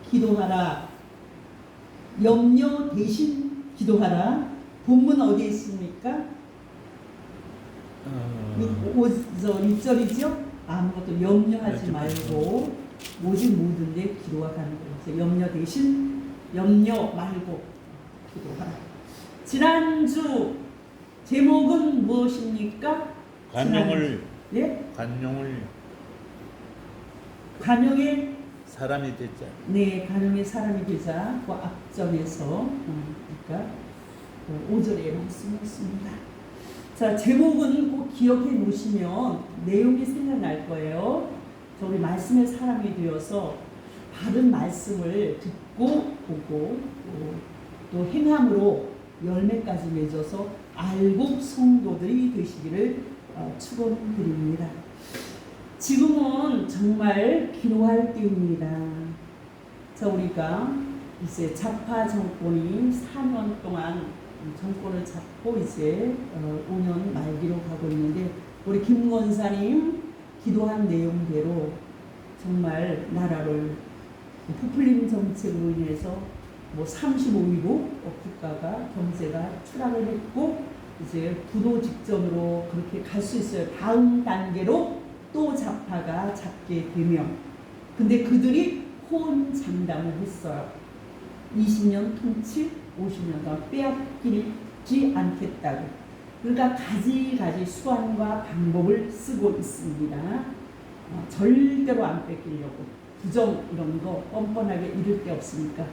기도하라. 염려 대신 기도하라. 본문 어디에 있습니까? 5절 2절이죠. 아무것도 염려하지 말고 오직 모든데 기도와 간구로. 염려 대신 염려 말고 기도하라. 지난주 제목은 무엇입니까? 관용을 예? 관용의 사람이 되자. 네, 관용의 사람이 되자. 그 앞전에서 그러니까 5절에 말씀했습니다. 자, 제목은 꼭 기억해 놓으시면 내용이 생각날 거예요. 저 우리 말씀의 사람이 되어서 바른 말씀을 듣고 보고 또 행함으로 열매까지 맺어서 알곡 성도들이 되시기를 축원드립니다. 지금은 정말 기도할 때입니다. 자, 우리가 이제 좌파 정권이 4년 동안 정권을 잡고 이제 5년 말기로 가고 있는데, 우리 김 권사님 기도한 내용대로 정말 나라를 포퓰리즘 정책으로 인해서 35위로 국가가 경제가 추락을 했고 이제 부도 직전으로 그렇게 갈 수 있어요. 다음 단계로 또 좌파가 잡게 되면. 근데 그들이 호언장담을 했어요. 20년 통치 50년 동안 빼앗기지 않겠다고. 그러니까 가지가지 수완과 방법을 쓰고 있습니다. 절대로 안 뺏기려고. 부정 이런 거 뻔뻔하게 이럴 데 없으니까.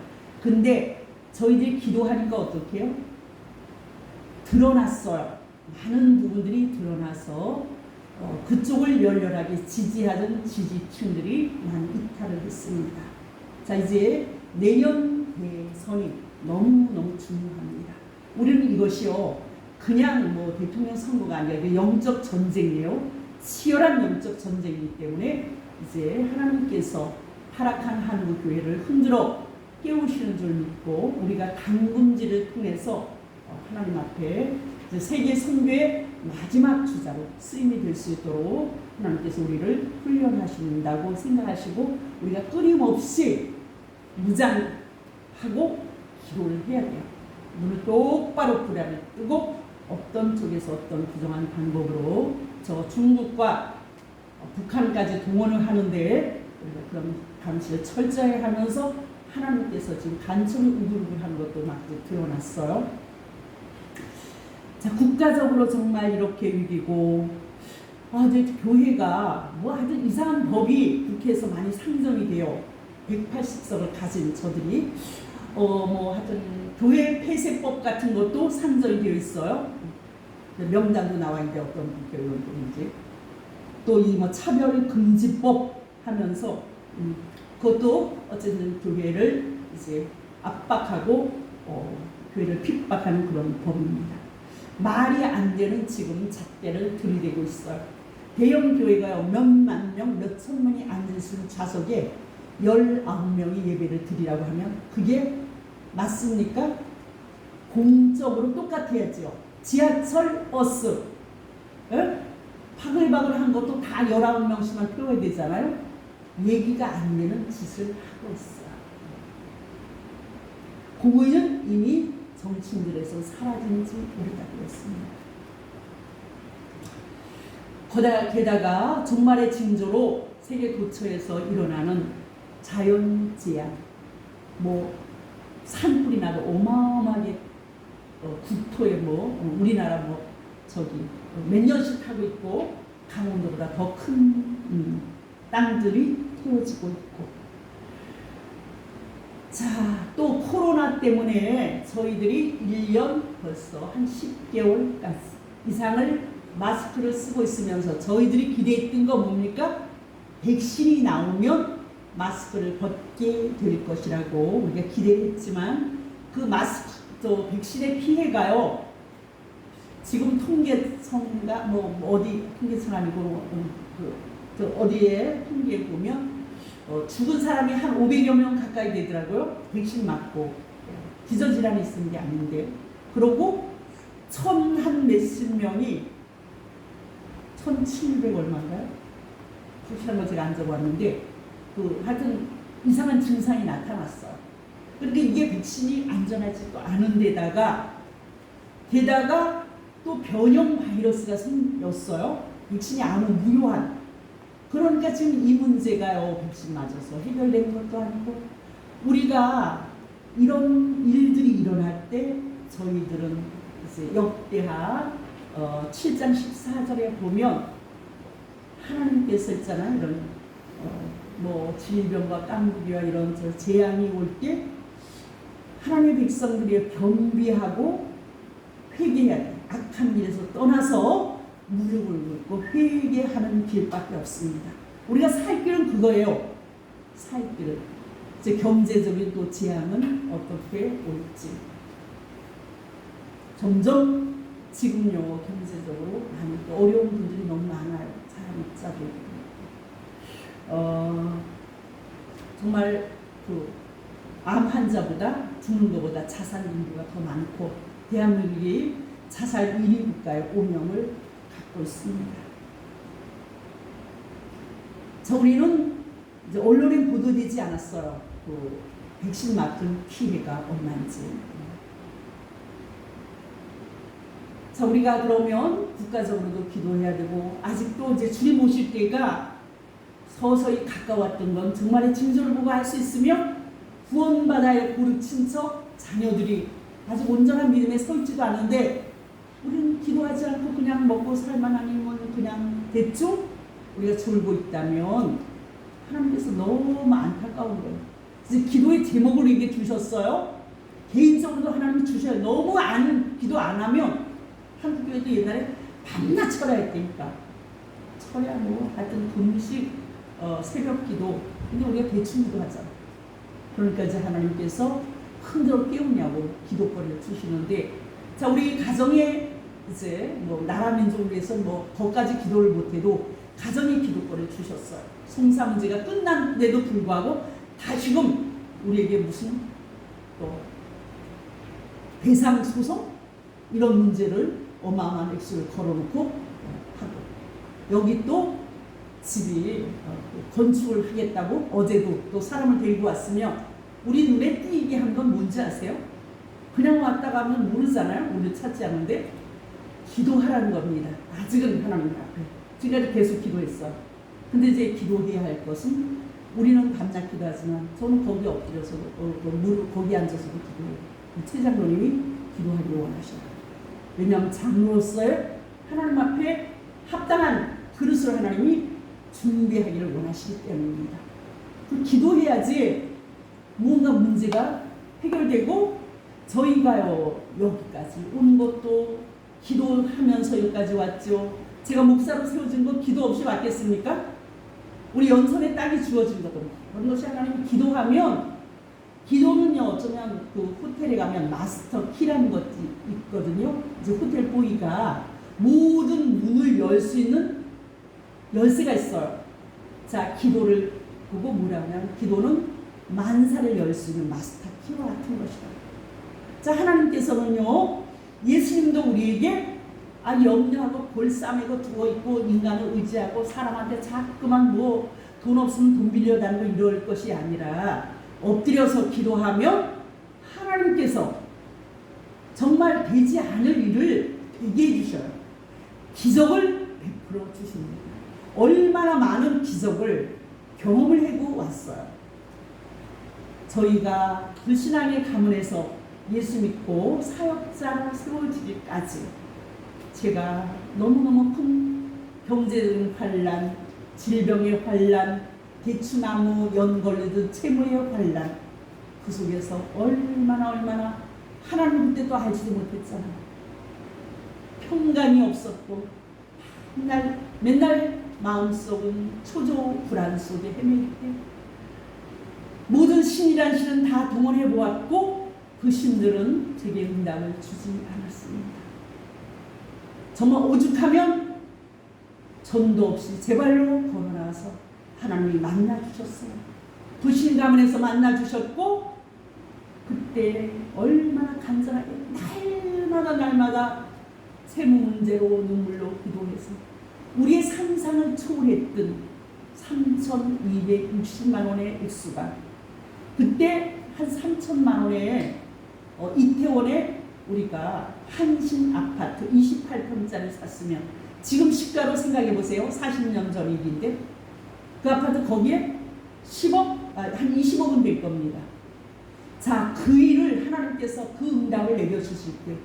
근데 저희들이 기도하니까 어떻게 해요? 드러났어요. 많은 부분들이 드러나서 그쪽을 열렬하게 지지하던 지지층들이 많이 이탈을 했습니다. 자, 이제 내년 대선이 너무너무 중요합니다. 우리는 이것이요, 그냥 대통령 선거가 아니라 영적 전쟁이에요. 치열한 영적 전쟁이기 때문에 이제 하나님께서 타락한 한국 교회를 흔들어 깨우시는 줄 믿고 우리가 당군지를 통해서 하나님 앞에 이제 세계 선교의 마지막 주자로 쓰임이 될 수 있도록 하나님께서 우리를 훈련하신다고 생각하시고 우리가 끊임없이 무장하고 기도를 해야 돼요. 눈을 똑바로 불안을 뜨고 어떤 쪽에서 어떤 부정한 방법으로 저 중국과 북한까지 동원을 하는데 우리가 그런 감시를 철저히 하면서 하나님께서 지금 간첩을 우글우글하는 것도 막 드러났어요. 자, 국가적으로 정말 이렇게 위기고, 이제 교회가 하여튼 이상한 법이 국회에서 많이 상정이 돼요. 180석을 가진 저들이 하여튼 교회 폐쇄법 같은 것도 상정이 되어 있어요. 명단도 나와 있는데 어떤 교회원들인지. 또 이 차별금지법 하면서 그것도 어쨌든 교회를 이제 압박하고 교회를 핍박하는 그런 법입니다. 말이 안 되는 지금 잣대를 들이대고 있어요. 대형 교회가요, 몇만 명, 몇천 명이 앉을 수 있는 좌석에 19명이 예배를 드리라고 하면 그게 맞습니까? 공적으로 똑같아야죠. 지하철, 버스, 바글바글한 것도 다 19명씩만 태워야 되잖아요. 얘기가 안 되는 짓을 하고 있어요. 공의는 이미 정치인들에서 사라진 지 오래다 되었습니다. 게다가 종말의 징조로 세계 도처에서 일어나는 자연재해, 산불이 나도 어마어마하게 국토에 우리나라 몇 년씩 하고 있고 강원도보다 더 큰 땅들이 태워지고 있고. 자, 또 코로나 때문에 저희들이 1년 벌써 한 10개월 이상을 마스크를 쓰고 있으면서 저희들이 기대했던 거 뭡니까? 백신이 나오면 마스크를 벗게 될 것이라고 우리가 기대했지만 그 백신의 피해가요, 지금 통계청가 어디 통계청 아니고 어디에 통계에 보면 죽은 사람이 한 500여 명 가까이 되더라고요. 백신 맞고 기저질환이 있는 게 아닌데. 그러고 한 몇십 명이 1700 얼마인가요? 확실한 거 제가 안 적어왔는데 하여튼 이상한 증상이 나타났어요. 그러니까 이게 백신이 안전하지도 않은 게다가 또 변형 바이러스가 생겼어요. 백신이 아무 무효한. 그러니까 지금 이 문제가요, 백신 맞아서 해결된 것도 아니고, 우리가 이런 일들이 일어날 때 저희들은 이제 역대하 7장 14절에 보면 하나님께서 있잖아요. 이런 뭐 질병과 깡부기와 이런 재앙이 올 때 하나님의 백성들이 겸비하고 회개해야 돼. 악한 일에서 떠나서 무릎을 꿇고 회개하는 길밖에 없습니다. 우리가 살 길은 그거예요. 살 길은. 이제 경제적인 또 재앙은 어떻게 올지. 점점 지금요 경제적으로 많이 어려운 분들이 너무 많아요. 자영업자들. 정말 암 환자보다 죽는 것보다 자살 인구가 더 많고 대한민국이 자살 1위 국가의 오명을 갖고 있습니다. 자, 우리는 이제 언론에 보도되지 않았어요. 백신 맞은 피해가 얼마인지. 자, 우리가 그러면 국가적으로도 기도해야 되고, 아직도 이제 주님 오실 때가 서서히 가까웠던 건 정말의 징조를 보고 알 수 있으며, 구원받아야 고르 친척 자녀들이 아직 온전한 믿음에 서 있지도 않은데, 우리는 기도하지 않고 그냥 먹고 살만하면 그냥 대충 우리가 졸고 있다면 하나님께서 너무 안타까운 거예요. 그래서 기도의 제목을 이게 주셨어요. 개인적으로도 하나님이 주셔요. 너무 기도 안 하면, 한국 교회도 옛날에 밤낮 철야했다니까. 철야 뭐 하여튼 금식 새벽 기도. 근데 우리가 대충 기도하잖아. 그러니까 이제 하나님께서 흔들어 깨우냐고 기도거리를 주시는데, 자, 우리 가정에 이제 뭐 나라 민족을 위해서 뭐 거기까지 기도를 못해도 가정의 기도거리를 주셨어요. 송사 문제가 끝난데도 불구하고 다 지금 우리에게 무슨 또 배상 소송 이런 문제를 어마어마한 액수를 걸어놓고 하고, 여기 또 집이 건축을 하겠다고 어제도 또 사람을 데리고 왔으면 우리 눈에 띄게 한 건 뭔지 아세요? 그냥 왔다 가면 모르잖아요. 우리 찾지 않는데 기도하라는 겁니다. 아직은 하나님 앞에. 지금까지 계속 기도했어. 근데 이제 기도해야 할 것은, 우리는 밤낮 기도하지만 저는 거기 엎드려서 무릎 거기 앉아서도 기도해요. 최 장로님이 기도하기를 원하셔요. 왜냐하면 장로로서의 하나님 앞에 합당한 그릇을 하나님이 준비하기를 원하시기 때문입니다. 기도해야지 무언가 문제가 해결되고, 저희가요 여기까지 온 것도 기도하면서 여기까지 왔죠. 제가 목사로 세워진 거 기도 없이 왔겠습니까? 우리 연선의 땅이 주어진 거거든요. 그런 것이 하나님이 기도하면, 기도는요 어쩌면 그 호텔에 가면 마스터 키라는 것이 있거든요. 이제 호텔 보이가 모든 문을 열 수 있는 열쇠가 있어요. 자, 기도를 보고 뭐라고 하냐면, 기도는 만사를 열 수 있는 마스터 키와 같은 것이다. 자, 하나님께서는요 예수님도 우리에게 염려하고 골싸매고 누워있고 인간을 의지하고 사람한테 자꾸만 뭐 돈 없으면 돈 빌려달라고 이럴 것이 아니라, 엎드려서 기도하면 하나님께서 정말 되지 않을 일을 되게 해주셔요. 기적을 베풀어 주십니다. 얼마나 많은 기적을 경험을 하고 왔어요. 저희가 불신앙의 가문에서 예수 믿고 사역자로 세워지기까지 제가 너무너무 큰 경제적인 환란, 질병의 환란, 대추나무 연 걸리듯 채무의 환란, 그 속에서 얼마나 하나님 그때도 알지도 못했잖아요. 평강이 없었고 맨날 마음속은 초조 불안 속에 헤맬 때 모든 신이란 신은 다 동원해 보았고 그 신들은 제게 응답을 주지 않았습니다. 정말 오죽하면 전도 없이 제 발로 걸어나와서 하나님이 만나주셨어요. 부신 가문에서 만나주셨고, 그때 얼마나 간절하게 날마다 세무 문제로 눈물로 기도해서 우리의 상상을 초월했던 3,260만 원의 액수가 그때 한 3천만 원에 이태원에 우리가 한신 아파트 28평짜리 샀으면 지금 시가로 생각해 보세요. 40년 전 일인데 그 아파트 거기에 10억, 한 20억은 될 겁니다. 자, 그 일을 하나님께서 그 응답을 내려주실 때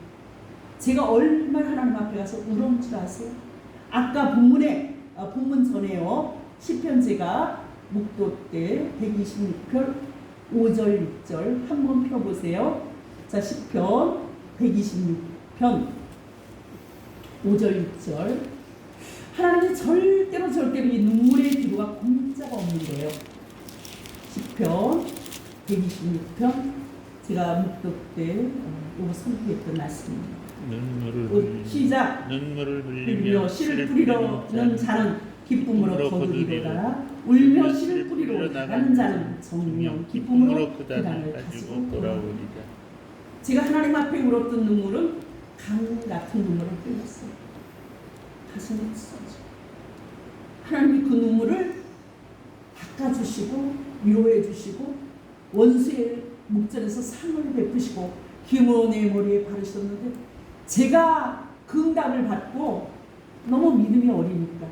제가 얼마나 하나님 앞에 가서 울은 줄 아세요? 아까 본문 전에요. 시편제가 목도 때 126편 5절 6절 한번 펴보세요. 자, 시편 126편 5절 6절 하나님이 절대로 이 눈물의 기도가 공짜가 없는 거예요. 시편 126편 제가 목도 때 선포했던 말씀입니다. 시작. 눈물을 흘리며 씨를 뿌리러는 자는 기쁨으로 거두리로다. 울며 씨를 뿌리러 나가는 자는 정령 기쁨으로 그 땅을 가지고 돌아오리라. 제가 하나님 앞에 울었던 눈물은 강 같은 눈물을 흘렸어요. 가슴이 찢어져. 하나님이 그 눈물을 닦아주시고 위로해 주시고 원수의 목전에서 상을 베푸시고 기름으로 내 머리에 바르셨는데 제가 그 응답을 받고 너무 믿음이 어리니까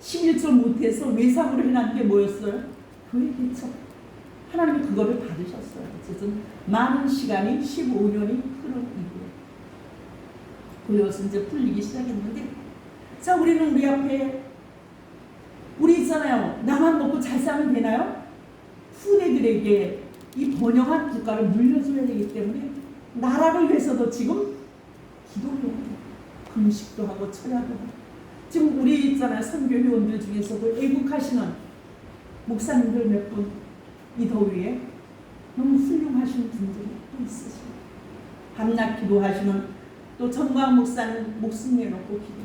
11절 못해서 외상으로 해난 게 뭐였어요? 교회 개척. 하나님이 그거를 받으셨어요. 어쨌든 많은 시간이 15년이 흐른 이후에 그래서 이제 풀리기 시작했는데 자, 우리는 우리 앞에 우리 있잖아요. 나만 먹고 잘 살면 되나요? 후대들에게 이 번영한 국가를 물려줘야 되기 때문에 나라를 위해서도 지금 기도를 해요. 금식도 하고 철야도 하고 지금 우리 있잖아요. 선교회원들 중에서도 애국하시는 목사님들 몇 분 이 더위에 너무 훌륭하신 분들이 또 있으시고 밤낮 기도하시는 또 정광 목사는 목숨 내놓고 기도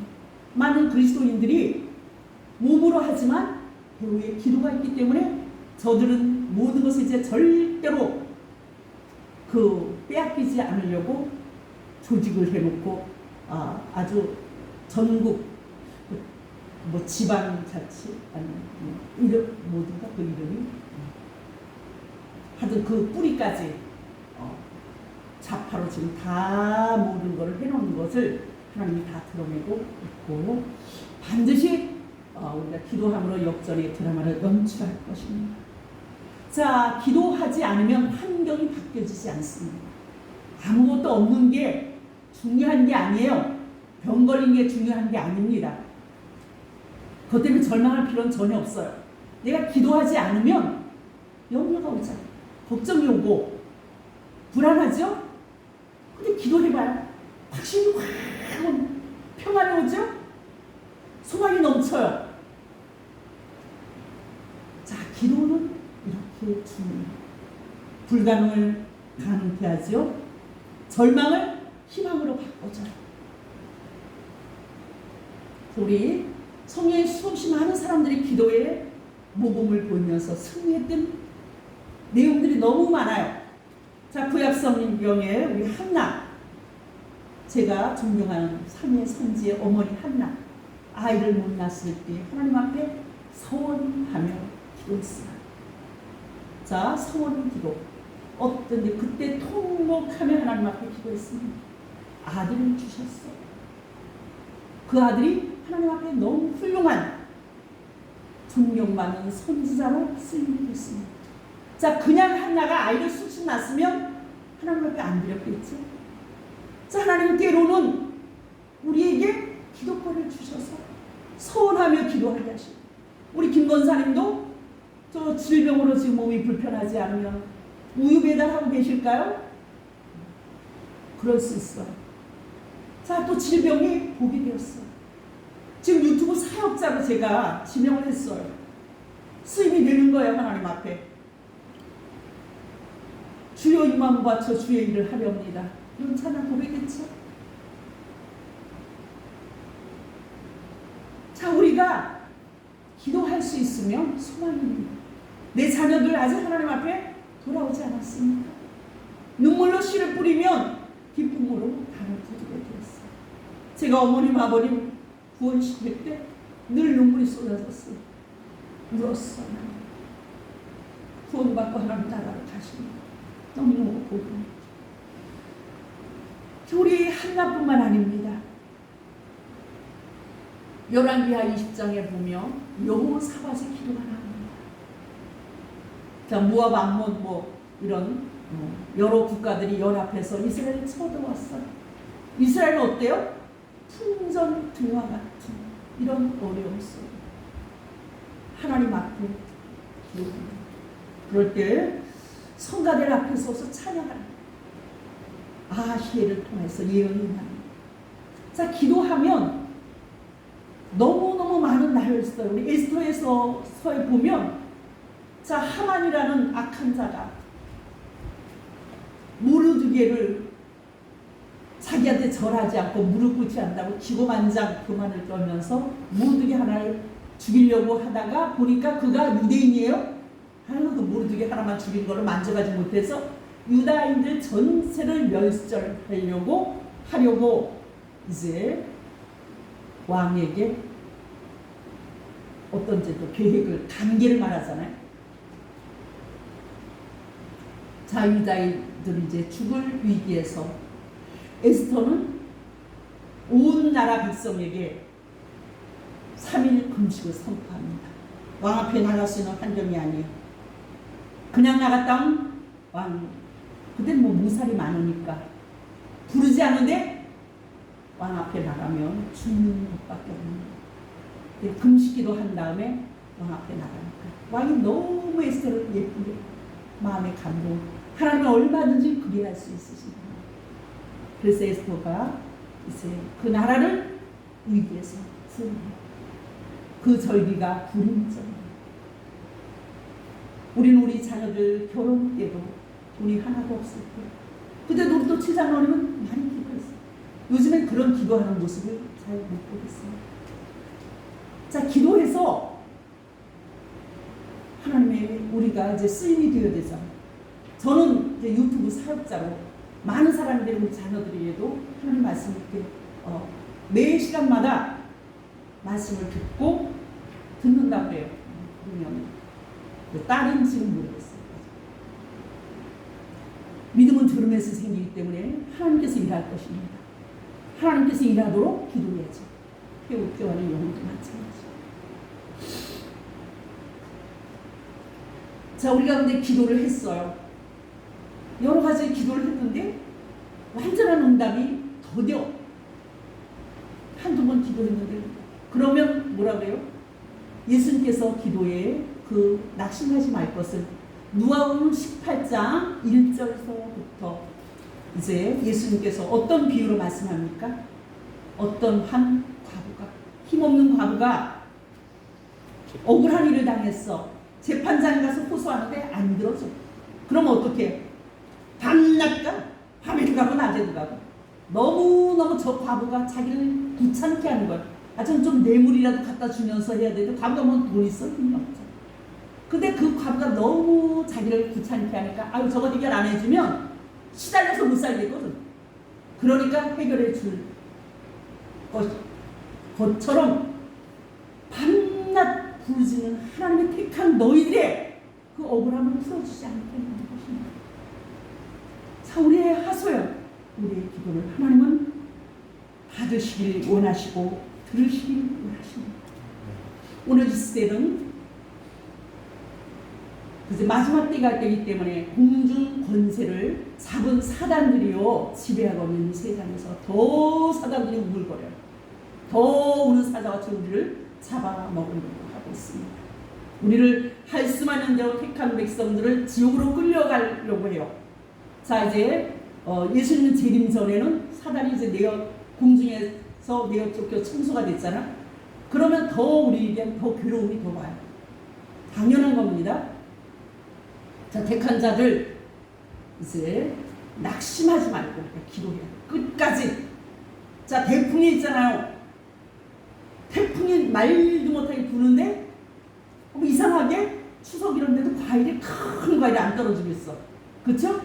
많은 그리스도인들이 몸으로 하지만 배후에 기도가 있기 때문에 저들은 모든 것을 이제 절대로 빼앗기지 않으려고 조직을 해놓고 아주 전국 지방자치 이름 뭐든가 그 이름이 하여튼 그 뿌리까지 좌파로 지금 다 모든 걸 해놓은 것을 하나님이 다 드러내고 있고 반드시 우리가 기도함으로 역전의 드라마를 연출할 것입니다. 자, 기도하지 않으면 환경이 바뀌어지지 않습니다. 아무것도 없는 게 중요한 게 아니에요. 병 걸린 게 중요한 게 아닙니다. 그것 때문에 절망할 필요는 전혀 없어요. 내가 기도하지 않으면 염려가 오잖아요. 걱정이 오고 불안하죠? 근데 기도해봐요. 확신이 확 평안이 오죠? 소망이 넘쳐요. 자, 기도는 이렇게 중요해요. 불가능을 가능케 하죠. 절망을 희망으로 바꿔줘요. 우리 성경에 수없이 많은 사람들이 기도에 모범을 보이면서 승리했던 내용들이 너무 많아요. 자, 구약 성경에 우리 한나, 제가 존경하는 삼위의 선지의 어머니 한나, 아이를 못 낳았을 때 하나님 앞에 서원하며 기도했어요. 자, 서원 기도. 어떤데 그때 통곡하며 하나님 앞에 기도했습니다. 아들을 주셨어요. 그 아들이 하나님 앞에 너무 훌륭한 존경받는 선지자로 쓰임이 됐습니다. 자, 그냥 한나가 아이를 쑥쑥 낳았으면 하나님 앞에 안 드렸겠죠. 자, 하나님 때로는 우리에게 기도권을 주셔서 서원하며 기도하게 하시고 우리 김 권사님도 저 질병으로 지금 몸이 불편하지 않으면 우유 배달하고 계실까요? 그럴 수 있어요. 자, 또 질병이 복이 되었어요. 지금 유튜브 사역자로 제가 지명을 했어요. 수입이 되는 거예요. 하나님 앞에. 주여 이 마음 바쳐 주의 일을 하렵니다. 이런 찬양 고백했죠. 자, 우리가 기도할 수 있으면 소망입니다. 내 자녀들 아직 하나님 앞에 돌아오지 않았습니까? 눈물로 씨를 뿌리면 기쁨으로 단을 터지게 되었어요. 제가 어머님 아버님 구원시킬 때 늘 눈물이 쏟아졌어요. 울었어요. 구원받고 하나님 나라로 가십니다. 너무너무 고맙습니다. 우리 한나뿐만 아닙니다. 열왕기하 20장에 보면 여호사밧의 기도가 나옵니다. 자, 모압, 암몬 이런 여러 국가들이 연합해서 이스라엘을 쳐들어왔어요. 이스라엘은 어때요? 풍전등화 같은 이런 어려움 속에 하나님 앞에 기도합니다. 그럴 때 성가대 앞에 서서 찬양하는 아히엘을 통해서 예언이 나옵니다. 자, 기도하면 너무너무 많은 날을 써요. 우리 에스더에서에 보면 자, 하만이라는 악한 자가 모르드게를 자기한테 절하지 않고 무릎 꿇지 않다고 기고만장 교만을 떨면서 모르드게 하나를 죽이려고 하다가 보니까 그가 유대인이에요. 아유, 그 모르드게 하나만 죽인 걸로 만족하지 못해서 유다인들 전체를 멸절하려고 이제 왕에게 어떤 또 계획을 단계를 말하잖아요. 자, 유다인들이 이제 죽을 위기에서 에스더는 온 나라 백성에게 3일 금식을 선포합니다. 왕 앞에 나갈 수 있는 환경이 아니에요. 그냥 나갔다면 왕 그땐 무살이 많으니까 부르지 않은데 왕 앞에 나가면 죽는 것밖에 없는 거예요. 금식기도 한 다음에 왕 앞에 나가니까 왕이 너무 에스더를 예쁘게 마음에 감동. 하나님은 얼마든지 그리할 수 있으십니다. 그래서 에스더가 이제 그 나라를 위기에서 구원해요. 그 절기가 불임절이에요. 우리는 우리 자녀들 결혼 때도 돈이 하나도 없을 때 그때도 우리도 치장 어리면 많이 기도했어요. 요즘엔 그런 기도하는 모습을 잘 못 보겠어요. 자, 기도해서 하나님의 우리가 이제 쓰임이 되어야 되잖아요. 저는 이제 유튜브 사역자로 많은 사람들이 우리 자녀들에게도 하나님 말씀을 이렇게 매 시간마다 말씀을 듣는다고 해요. 그러면 딸은 지금 모르겠어요. 믿음은 들으면서 생기기 때문에 하나님께서 일할 것입니다. 하나님께서 일하도록 기도해야죠. 회복교환의 영혼도 마찬가지. 자, 우리가 근데 기도를 했어요. 여러 가지 기도를 했는데 완전한 응답이 더뎌. 한두 번 기도했는데 그러면 뭐라 그래요? 예수님께서 기도에 그 낙심하지 말 것을 누가복음 18장 1절서부터 이제 예수님께서 어떤 비유로 말씀합니까? 어떤 한 과부가 힘없는 과부가 억울한 일을 당했어. 재판장에 가서 호소하는데 안 들어줘. 그럼 어떻게? 밤낮가 밤에도 가고 낮에도 가고 너무너무 저 과부가 자기를 귀찮게 하는 거야. 좀 뇌물이라도 갖다 주면서 해야 되는데 과부가 뭐 돈 있어? 돈이 없잖아. 근데 그 과부가 너무 자기를 귀찮게 하니까 아유 저거 해결 안 해주면 시달려서 못 살겠거든. 그러니까 해결해 줄 것처럼 밤낮 부르짖는 하나님의 택한 너희들의 그 억울함을 풀어주지 않겠는 것입니다. 자, 우리의 하소연, 우리의 기도를 하나님은 받으시길 원하시고 들으시길 원하십니다. 오늘 이 시대는 이제 마지막 때가 되기 때문에 공중 권세를 잡은 사단들이요 지배하고 있는 세상에서 더 사단들이 우글거려요. 더 오는 사자같이 우리를 잡아먹으려고 하고 있습니다. 우리를 할 수만 있는 대로 택한 백성들을 지옥으로 끌려가려고 해요. 자, 이제 예수님 재림 전에는 사단이 이제 공중에서 내어 쫓겨 청소가 됐잖아. 그러면 더 우리에게 더 괴로움이 더 와요. 당연한 겁니다. 자, 택한 자들 이제 낙심하지 말고 기도해요. 끝까지. 자, 태풍이 있잖아요. 태풍이 말도 못하게 부는데 이상하게 추석 이런 데도 큰 과일이 안 떨어지고 있어. 그렇죠?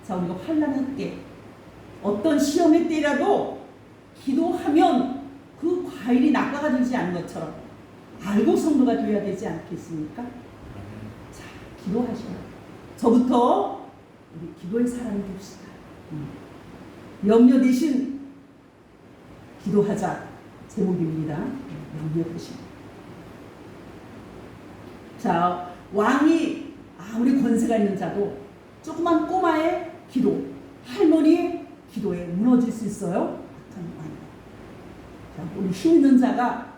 자, 우리가 환난의 때 어떤 시험의 때라도 기도하면 그 과일이 낙과가 되지 않은 것처럼 알고 성도가 되어야 되지 않겠습니까? 자, 기도하셔요. 저부터 우리 기도의 사람이 됩시다. 염려 대신 기도하자 제목입니다. 염려 대신. 자, 왕이 아무리 권세가 있는 자도 조그만 꼬마의 기도, 할머니의 기도에 무너질 수 있어요. 자, 우리 힘 있는 자가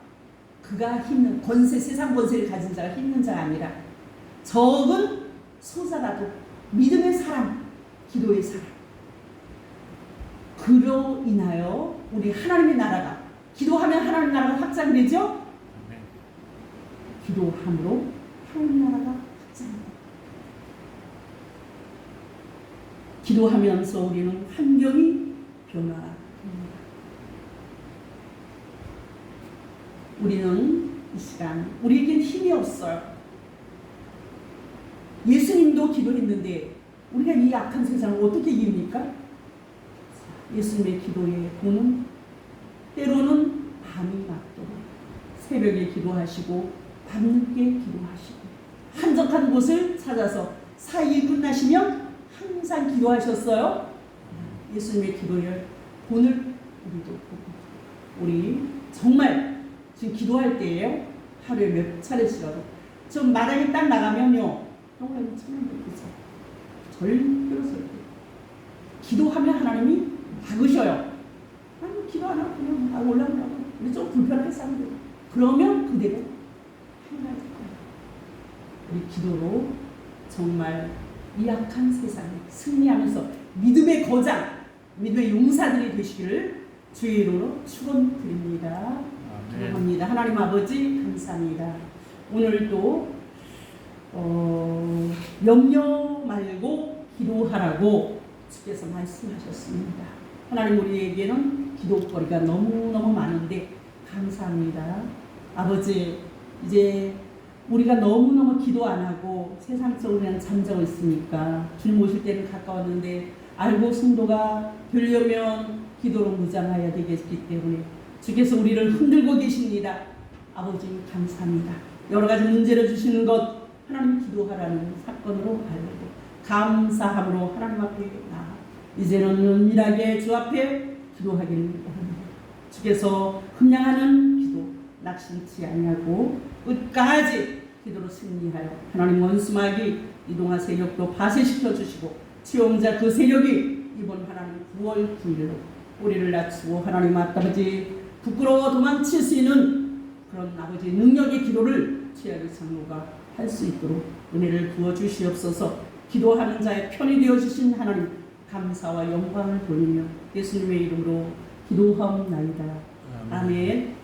그가 힘든 권세, 세상 권세를 가진 자가 힘든 자가 아니라 적은 소자라도 믿음의 사람, 기도의 사람. 그로 인하여 우리 하나님의 나라가, 기도하면 하나님 나라가 확장되죠? 아멘. 기도함으로 하나님 나라가 확장됩니다. 기도하면서 우리는 환경이 변화합니다. 우리는 이 시간 우리에겐 힘이 없어요. 예수님도 기도했는데 우리가 이 악한 세상을 어떻게 이깁니까? 예수님의 기도의 본은 때로는 밤이 맞도록 새벽에 기도하시고 밤늦게 기도하시고 한적한 곳을 찾아서 사이에 끝나시면 항상 기도하셨어요. 예수님의 기도의 본을 우리도 보고 우리 정말 지금 기도할 때예요. 하루에 몇 차례씩이라도 좀 마당에 딱 나가면요 영원히 천만들이죠. 절대 기도하면 하나님이 막으셔요. 아니 기도 안 하고 그냥 올라오라고 우리 좀 불편하게 싸면 돼요. 그러면 그대로 행할 거예요. 우리 기도로 정말 이 악한 세상에 승리하면서 믿음의 거장, 믿음의 용사들이 되시기를 주의 이름으로 축원드립니다. 기도합니다. 하나님 아버지 감사합니다. 오늘도 염려 말고 기도하라고 주께서 말씀하셨습니다. 하나님 우리에게는 기도거리가 너무너무 많은데 감사합니다. 아버지 이제 우리가 너무너무 기도 안 하고 세상적으로 그냥 잠자고 있으니까 주님 오실 때는 가까웠는데 알고 성도가 되려면 기도로 무장해야 되겠기 때문에 주께서 우리를 흔들고 계십니다. 아버지 감사합니다. 여러 가지 문제를 주시는 것 하나님 기도하라는 사건으로 알고 감사함으로 하나님 앞에 나아 이제는 은밀하게 주 앞에 기도하기를 원합니다. 주께서 흥량하는 기도 낙심치 아니하고 끝까지 기도로 승리하여 하나님 원수마귀 이동화 세력도 파쇄시켜 주시고 치용자 그 세력이 이번 하나님 9월 9일로 우리를 낮추고 하나님 아버지 부끄러워 도망칠 수 있는 그런 아버지 능력의 기도를 최악의 장로가 할 수 있도록 은혜를 부어 주시옵소서. 기도하는 자의 편이 되어 주신 하나님 감사와 영광을 돌리며 예수님의 이름으로 기도하옵나이다. 아멘.